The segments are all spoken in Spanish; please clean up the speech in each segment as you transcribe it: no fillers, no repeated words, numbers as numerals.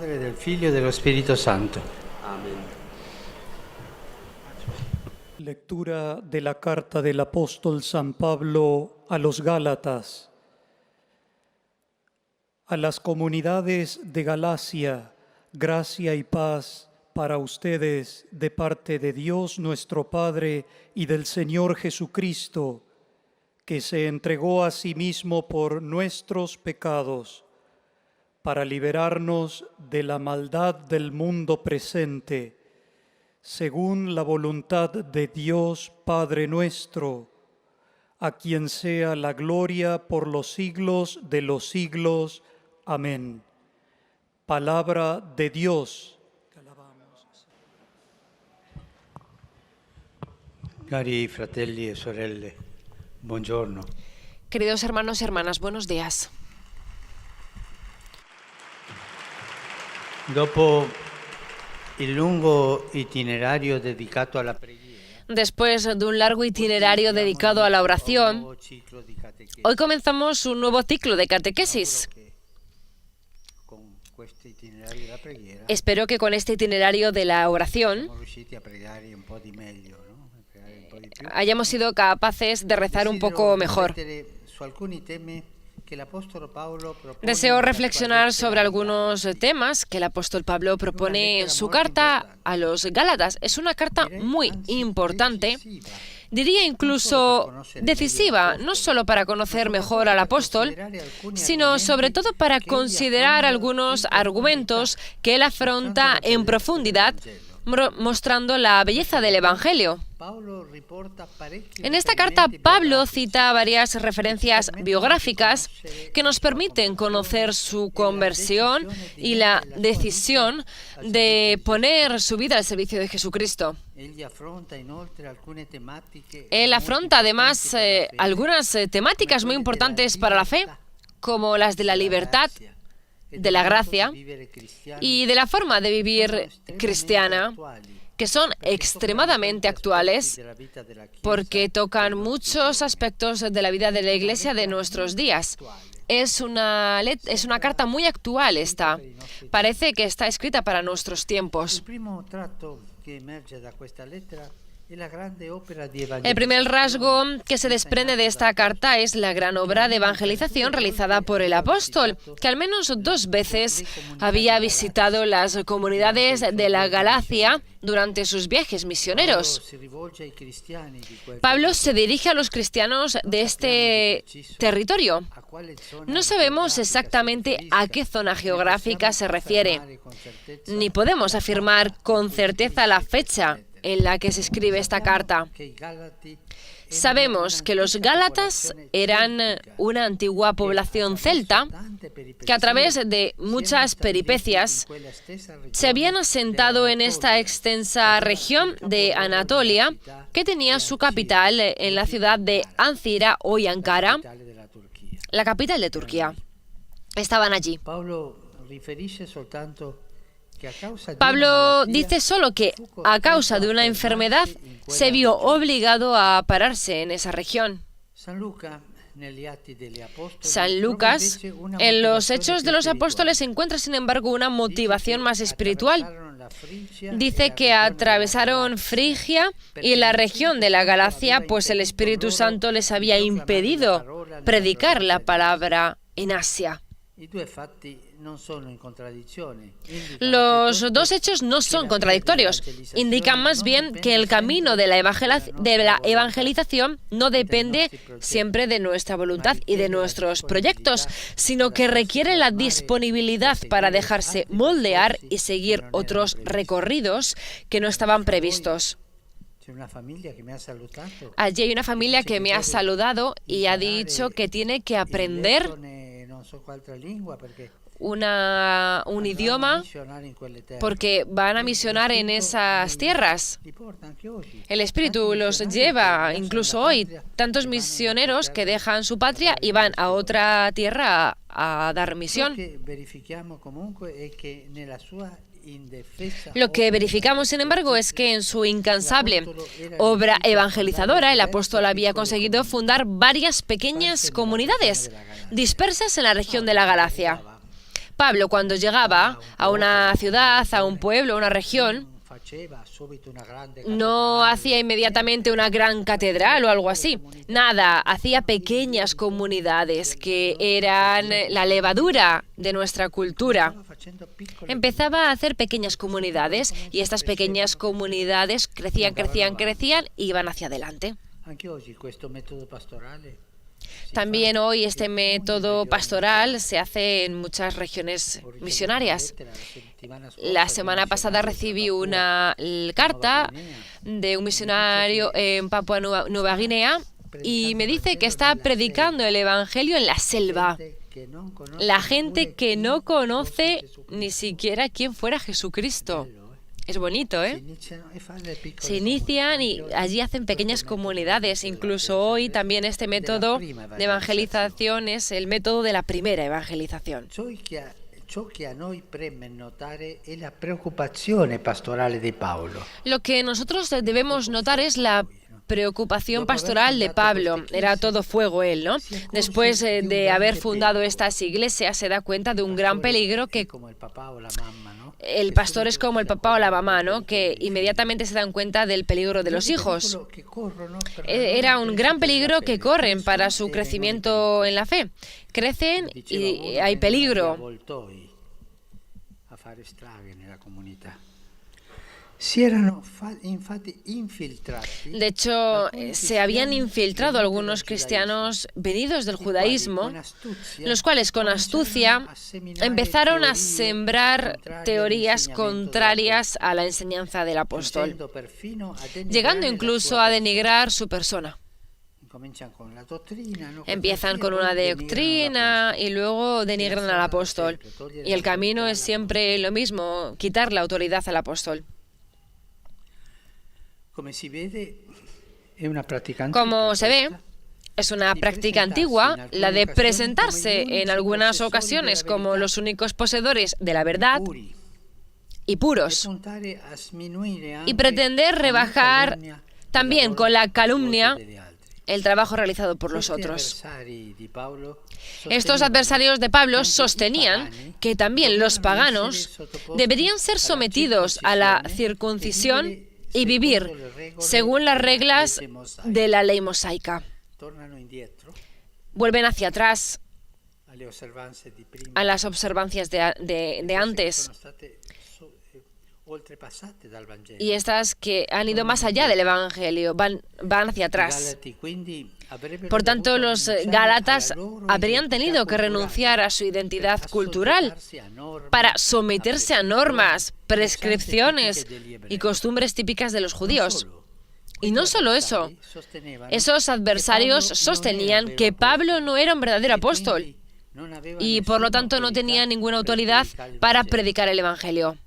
Padre, del Figlio e dello Spirito Santo. Amén. Lectura de la carta del apóstol San Pablo a los Gálatas. A las comunidades de Galacia, gracia y paz para ustedes de parte de Dios nuestro Padre y del Señor Jesucristo, que se entregó a sí mismo por nuestros pecados, para liberarnos de la maldad del mundo presente, según la voluntad de Dios Padre nuestro, a quien sea la gloria por los siglos de los siglos. Amén. Palabra de Dios. Cari fratelli e sorelle, buongiorno. Queridos hermanos y hermanas, buenos días. Dopo il lungo itinerario dedicato alla preghiera, Después de un largo itinerario dedicado a la oración, hoy comenzamos un nuevo ciclo de catequesis. con questo itinerario della preghiera Espero que con este itinerario de la oración siamo riusciti a pregare un po' di meglio, no? A pregare un po' di più. hayamos sido capaces de rezar un poco mejor. Su alcuni temi che l'Apostolo Paolo propone Deseo nella reflexionar sua sobre lettera algunos temas que el apóstol Pablo propone en su carta a los Gálatas. Es una carta muy importante, diría incluso decisiva, no solo para conocer mejor al apóstol, sino sobre todo para considerar algunos argumentos que él afronta en profundidad, mostrando la belleza del Evangelio. En esta carta, Pablo cita varias referencias biográficas que nos permiten conocer su conversión y la decisión de poner su vida al servicio de Jesucristo. Él afronta además algunas temáticas muy importantes para la fe, como las de la libertad, de la gracia y de la forma de vivir cristiana, que son extremadamente actuales porque tocan muchos aspectos de la vida de la Iglesia de nuestros días. Es una carta muy actual esta. Parece que está escrita para nuestros tiempos. El primer rasgo que se desprende de esta carta es la gran obra de evangelización realizada por el apóstol, que al menos 2 veces había visitado las comunidades de la Galacia durante sus viajes misioneros. Pablo se dirige a los cristianos de este territorio. No sabemos exactamente a qué zona geográfica se refiere, ni podemos afirmar con certeza la fecha en la que se escribe esta carta. Sabemos que los Gálatas eran una antigua población celta que a través de muchas peripecias se habían asentado en esta extensa región de Anatolia, que tenía su capital en la ciudad de Ancira, hoy Ankara, la capital de Turquía. Estaban allí. Pablo dice solo que a causa de una enfermedad se vio obligado a pararse en esa región. San Lucas, en los Hechos de los Apóstoles, encuentra sin embargo una motivación más espiritual. Dice que atravesaron Frigia y la región de la Galacia, pues el Espíritu Santo les había impedido predicar la palabra en Asia. Los 2 hechos no son contradictorios, indican más bien que el camino de la evangelización no depende siempre de nuestra voluntad y de nuestros proyectos, sino que requiere la disponibilidad para dejarse moldear y seguir otros recorridos que no estaban previstos. Allí hay una familia que me ha saludado y ha dicho que tiene que aprender un idioma porque van a misionar en esas tierras. El Espíritu los lleva, incluso hoy, tantos misioneros que dejan su patria y van a otra tierra a dar misión. Lo que verificamos, sin embargo, es que en su incansable obra evangelizadora, el apóstol había conseguido fundar varias pequeñas comunidades dispersas en la región de la Galacia. Pablo, cuando llegaba a una ciudad, a un pueblo, a una región, no hacía inmediatamente una gran catedral o algo así. Nada, hacía pequeñas comunidades que eran la levadura de nuestra cultura. Empezaba a hacer pequeñas comunidades y estas pequeñas comunidades crecían y iban hacia adelante. También hoy este método pastoral se hace en muchas regiones misionarias. La semana pasada recibí una carta de un misionario en Papua Nueva Guinea y me dice que está predicando el Evangelio en la selva. La gente que no conoce ni siquiera quién fuera Jesucristo. Es bonito, ¿eh? Se inician y allí hacen pequeñas comunidades. Incluso hoy también este método de evangelización es el método de la primera evangelización. Lo que nosotros debemos notar es la preocupación pastoral de Pablo. Era todo fuego él, ¿no? Después de haber fundado estas iglesias, se da cuenta de un gran peligro que el pastor es como el papá o la mamá, ¿no? Que inmediatamente se dan cuenta del peligro de los hijos. Era un gran peligro que corren para su crecimiento en la fe. Crecen y hay peligro. De hecho, se habían infiltrado algunos cristianos venidos del judaísmo, los cuales con astucia empezaron a sembrar teorías contrarias a la enseñanza del apóstol, llegando incluso a denigrar su persona. Empiezan con una doctrina y luego denigran al apóstol. Y el camino es siempre lo mismo, quitar la autoridad al apóstol. Como se ve, es una práctica antigua la de presentarse en algunas ocasiones como los únicos poseedores de la verdad y puros, y pretender rebajar también con la calumnia el trabajo realizado por los otros. Estos adversarios de Pablo sostenían que también los paganos deberían ser sometidos a la circuncisión y vivir según las reglas de la ley mosaica. Vuelven hacia atrás a las observancias de antes, y estas que han ido más allá del Evangelio, van hacia atrás. Por tanto, los gálatas habrían tenido que renunciar a su identidad cultural para someterse a normas, prescripciones y costumbres típicas de los judíos. Y no solo eso, esos adversarios sostenían que Pablo no era un verdadero apóstol y por lo tanto no tenía ninguna autoridad para predicar el Evangelio.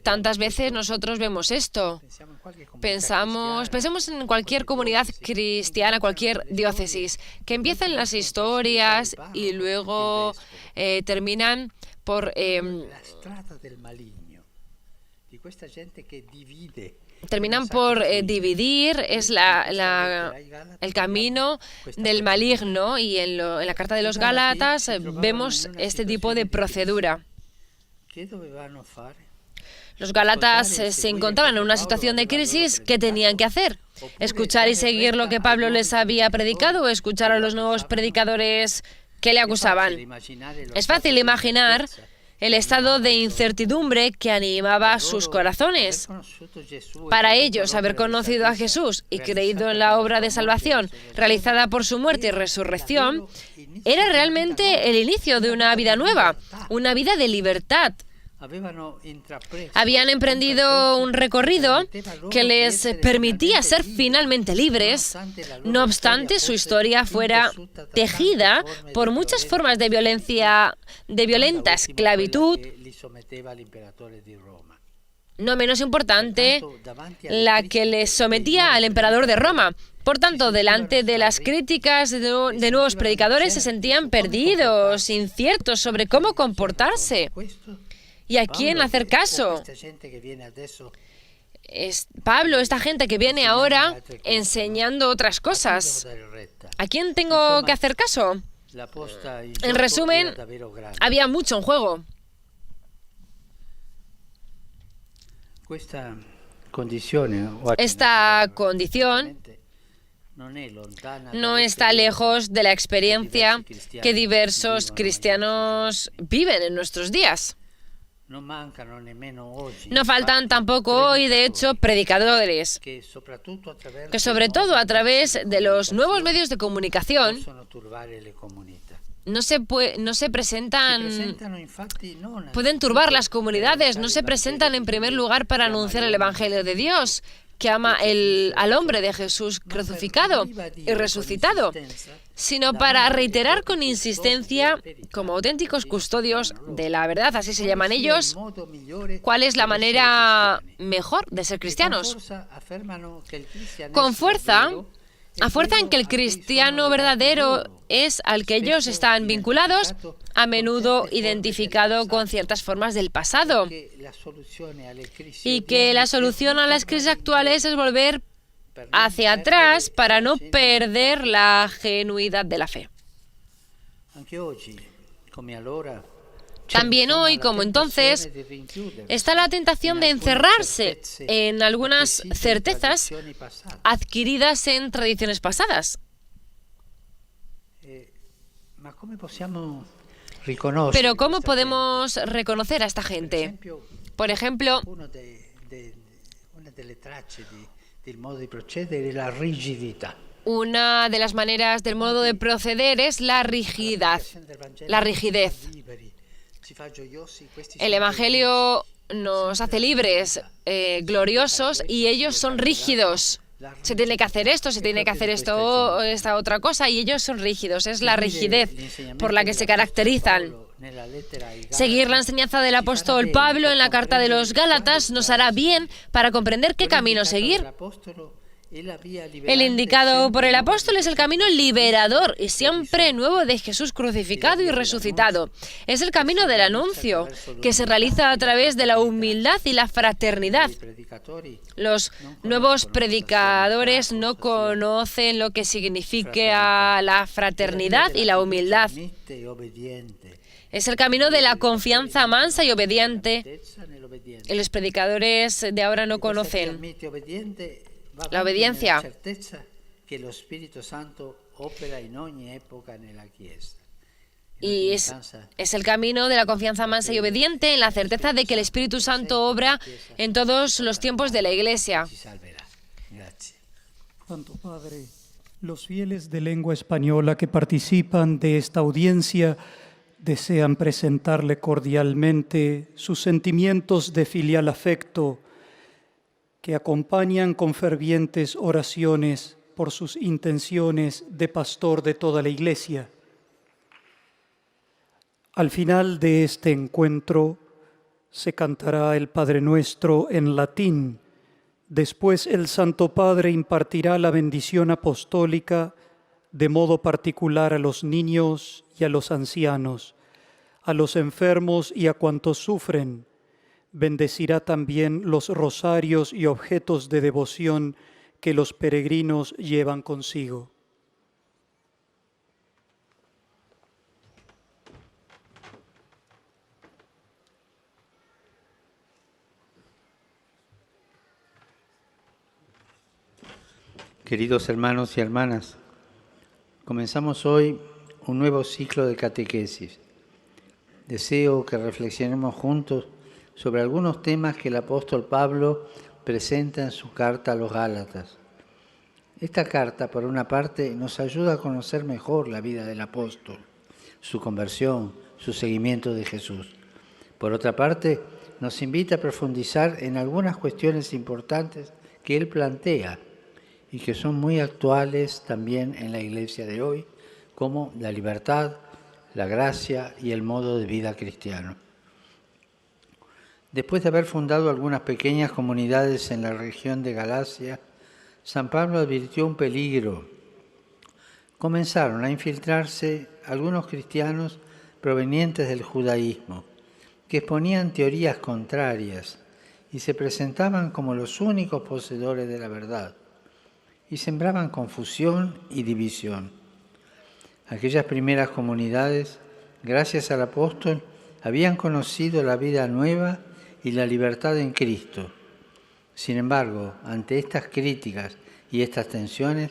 Tantas veces nosotros vemos esto. Pensemos en cualquier comunidad cristiana, cualquier diócesis, que empiezan las historias y luego terminan por dividir, es el camino del maligno, y en la carta de los Gálatas vemos este tipo de procedura. Los gálatas se encontraban en una situación de crisis. ¿Qué tenían que hacer? ¿Escuchar y seguir lo que Pablo les había predicado o escuchar a los nuevos predicadores que le acusaban? Es fácil imaginar el estado de incertidumbre que animaba sus corazones. Para ellos, haber conocido a Jesús y creído en la obra de salvación realizada por su muerte y resurrección era realmente el inicio de una vida nueva, una vida de libertad. Habían emprendido un recorrido que les permitía ser finalmente libres, no obstante su historia fuera tejida por muchas formas de violencia, de violenta esclavitud, no menos importante, la que les sometía al emperador de Roma. Por tanto, delante de las críticas de nuevos predicadores se sentían perdidos, inciertos sobre cómo comportarse y a quién hacer caso. Pablo, esta gente que viene ahora enseñando otras cosas, ¿a quién tengo que hacer caso? En resumen, había mucho en juego. Esta condición no está lejos de la experiencia que diversos cristianos viven en nuestros días. No faltan tampoco hoy, de hecho, predicadores que sobre todo a través de los nuevos medios de comunicación no se presentan, pueden turbar las comunidades, no se presentan en primer lugar para anunciar el Evangelio de Dios, que ama al hombre de Jesús crucificado y resucitado, sino para reiterar con insistencia, como auténticos custodios de la verdad, así se llaman ellos, cuál es la manera mejor de ser cristianos. Con fuerza, afuerzan que el cristiano verdadero es al que ellos están vinculados, a menudo identificado con ciertas formas del pasado, y que la solución a las crisis actuales es volver hacia atrás para no perder la genuidad de la fe. También hoy, como entonces, está la tentación de encerrarse en algunas certezas adquiridas en tradiciones pasadas. Pero ¿cómo podemos reconocer a esta gente? Por ejemplo, una de las maneras del modo de proceder es la rigidez. El Evangelio nos hace libres, gloriosos, y ellos son rígidos. Se tiene que hacer esto, se tiene que hacer esto, esta otra cosa, y ellos son rígidos. Es la rigidez por la que se caracterizan. Seguir la enseñanza del apóstol Pablo en la carta de los Gálatas nos hará bien para comprender qué camino seguir. El indicado por el apóstol es el camino liberador y siempre nuevo de Jesús crucificado y resucitado. Es el camino del anuncio, que se realiza a través de la humildad y la fraternidad. Los nuevos predicadores no conocen lo que significa la fraternidad y la humildad. Es el camino de la confianza mansa y obediente. Y los predicadores de ahora no conocen la obediencia. Y es el camino de la confianza mansa y obediente en la certeza de que el Espíritu Santo obra en todos los tiempos de la Iglesia. Santo Padre, los fieles de lengua española que participan de esta audiencia desean presentarle cordialmente sus sentimientos de filial afecto que acompañan con fervientes oraciones por sus intenciones de pastor de toda la Iglesia. Al final de este encuentro se cantará el Padre Nuestro en latín. Después el Santo Padre impartirá la bendición apostólica de modo particular a los niños y a los ancianos, a los enfermos y a cuantos sufren. Bendecirá también los rosarios y objetos de devoción que los peregrinos llevan consigo. Queridos hermanos y hermanas, comenzamos hoy un nuevo ciclo de catequesis. Deseo que reflexionemos juntos sobre algunos temas que el apóstol Pablo presenta en su carta a los Gálatas. Esta carta, por una parte, nos ayuda a conocer mejor la vida del apóstol, su conversión, su seguimiento de Jesús. Por otra parte, nos invita a profundizar en algunas cuestiones importantes que él plantea y que son muy actuales también en la Iglesia de hoy, como la libertad, la gracia y el modo de vida cristiano. Después de haber fundado algunas pequeñas comunidades en la región de Galacia, San Pablo advirtió un peligro. Comenzaron a infiltrarse algunos cristianos provenientes del judaísmo, que exponían teorías contrarias y se presentaban como los únicos poseedores de la verdad, y sembraban confusión y división. Aquellas primeras comunidades, gracias al apóstol, habían conocido la vida nueva y la libertad en Cristo. Sin embargo, ante estas críticas y estas tensiones,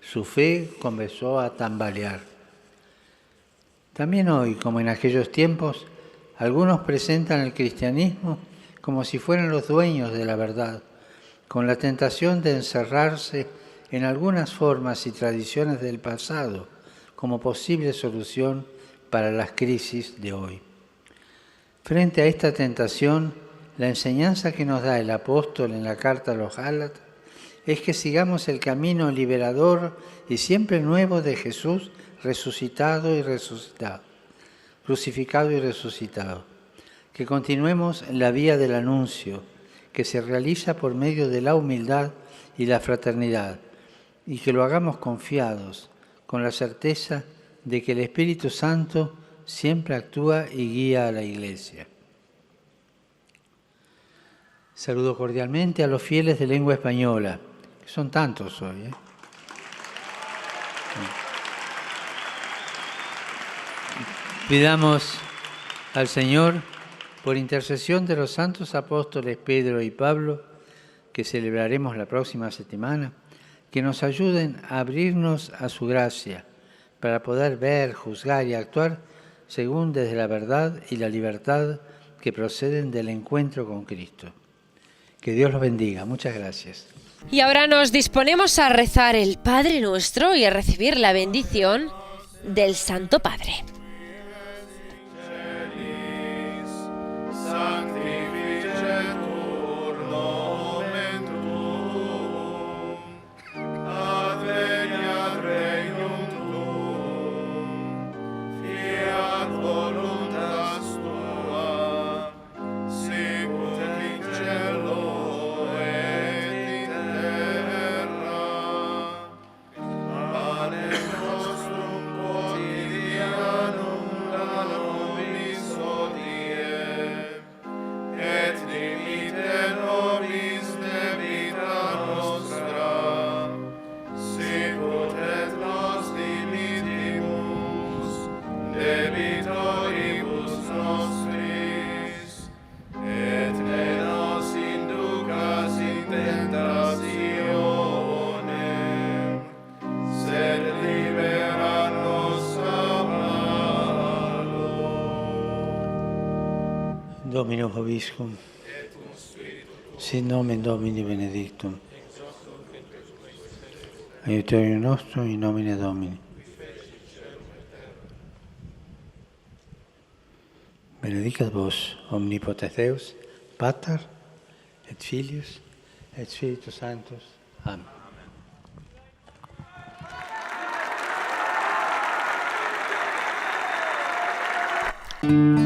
su fe comenzó a tambalear. También hoy, como en aquellos tiempos, algunos presentan el cristianismo como si fueran los dueños de la verdad, con la tentación de encerrarse en algunas formas y tradiciones del pasado como posible solución para las crisis de hoy. Frente a esta tentación, la enseñanza que nos da el apóstol en la carta a los Gálatas es que sigamos el camino liberador y siempre nuevo de Jesús resucitado y resucitado, crucificado y resucitado. Que continuemos en la vía del anuncio, que se realiza por medio de la humildad y la fraternidad, y que lo hagamos confiados, con la certeza de que el Espíritu Santo siempre actúa y guía a la Iglesia. Saludo cordialmente a los fieles de lengua española, que son tantos hoy. Pidamos al Señor, por intercesión de los santos apóstoles Pedro y Pablo, que celebraremos la próxima semana, que nos ayuden a abrirnos a su gracia para poder ver, juzgar y actuar según desde la verdad y la libertad que proceden del encuentro con Cristo. Que Dios los bendiga. Muchas gracias. Y ahora nos disponemos a rezar el Padre Nuestro y a recibir la bendición del Santo Padre. Dominus vobiscum, sit nomen Domini benedictum, aiuterium nostrum in nomine Domini. Benedicat vos, omnipotens Deus, Pater, et Filius, et Spiritus Sanctus. Amen.